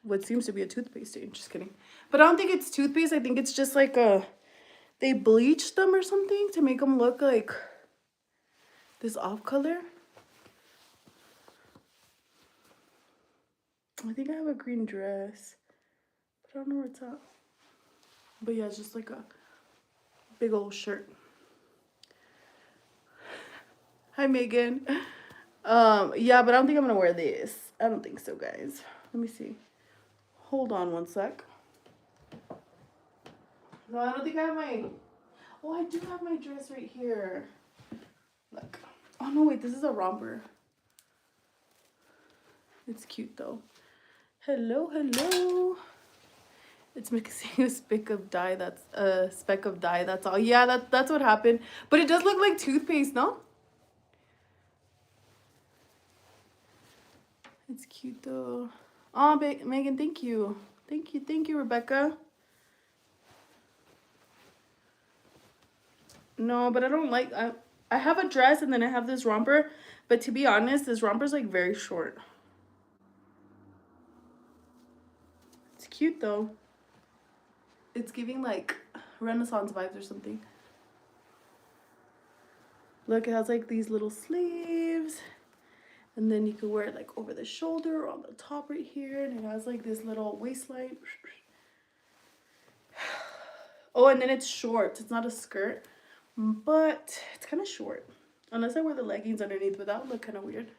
what seems to be a toothpaste stain. Just kidding. But I don't think it's toothpaste. I think it's just like they bleached them or something to make them look like this off color. I think I have a green dress, but I don't know where it's at. But yeah, it's just like a big old shirt. Hi, Megan. Yeah, but I don't think I'm gonna wear this. I don't think so, guys. Let me see. Hold on one sec. No, I don't think I have my... Oh, I do have my dress right here. Look. Oh, no, wait. This is a romper. It's cute, though. Hello, hello. It's mixing a speck of dye. That's a speck of dye. That's all. Yeah, that's what happened. But it does look like toothpaste, no? It's cute, though. Oh, Megan, thank you. Thank you, Rebecca. No, but I don't like... I have a dress and then I have this romper. But to be honest, this romper's like very short. It's cute, though. It's giving like Renaissance vibes or something. Look, it has like these little sleeves. And then you can wear it like over the shoulder or on the top right here. And it has like this little waistline. Oh, and then it's short. It's not a skirt, but it's kind of short. Unless I wear the leggings underneath, but that would look kind of weird.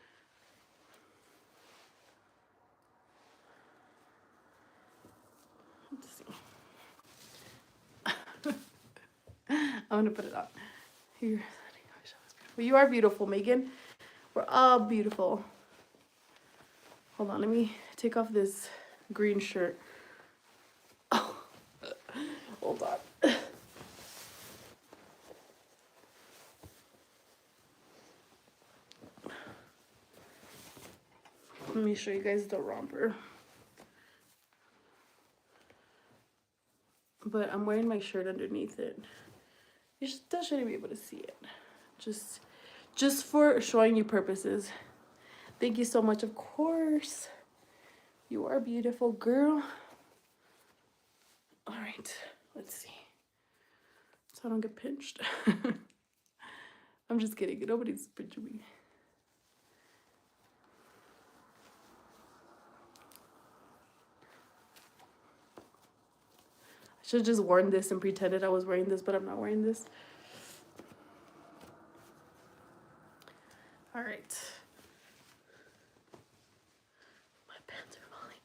Let's see. I'm gonna put it on. Here. Well, you are beautiful, Megan. We're all beautiful. Hold on, let me take off this green shirt. Oh. Hold on. Let me show you guys the romper. But I'm wearing my shirt underneath it. You still shouldn't be able to see it. Just for showing you purposes. Thank you so much, of course. You are beautiful, girl. All right, let's see. So I don't get pinched. I'm just kidding. Nobody's pinching me. I should have just worn this and pretended I was wearing this, but I'm not wearing this. All right. My pants are falling.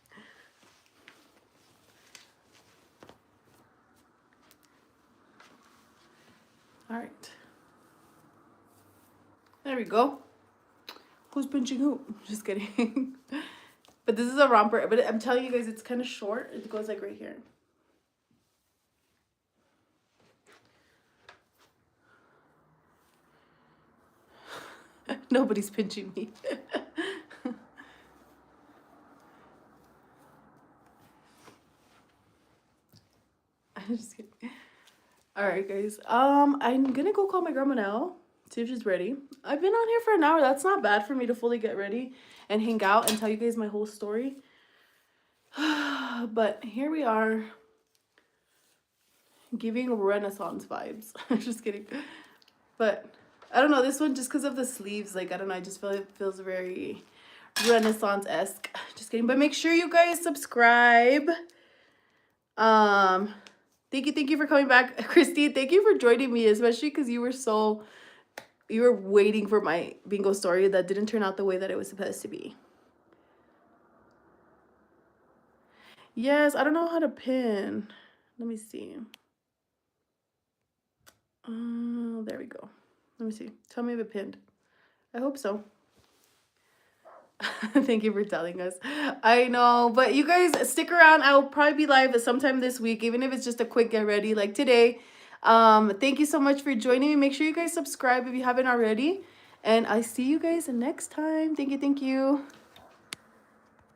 All right. There we go. Who's pinching who? Just kidding. But this is a romper. But I'm telling you guys, it's kind of short. It goes like right here. Nobody's pinching me. I'm just kidding. All right, guys. I'm gonna go call my grandma now. See if she's ready. I've been on here for an hour. That's not bad for me to fully get ready and hang out and tell you guys my whole story. But here we are, giving Renaissance vibes. Just kidding. But I don't know, this one, just because of the sleeves, like, I don't know, I just feel it feels very Renaissance-esque. Just kidding. But make sure you guys subscribe. Thank you for coming back. Christine, thank you for joining me, especially because you were waiting for my bingo story that didn't turn out the way that it was supposed to be. Yes, I don't know how to pin. Let me see. There we go. Let me see. Tell me if it pinned. I hope so. Thank you for telling us. I know, but you guys stick around. I will probably be live sometime this week, even if it's just a quick get ready like today. Thank you so much for joining me. Make sure you guys subscribe if you haven't already. And I see you guys next time. Thank you.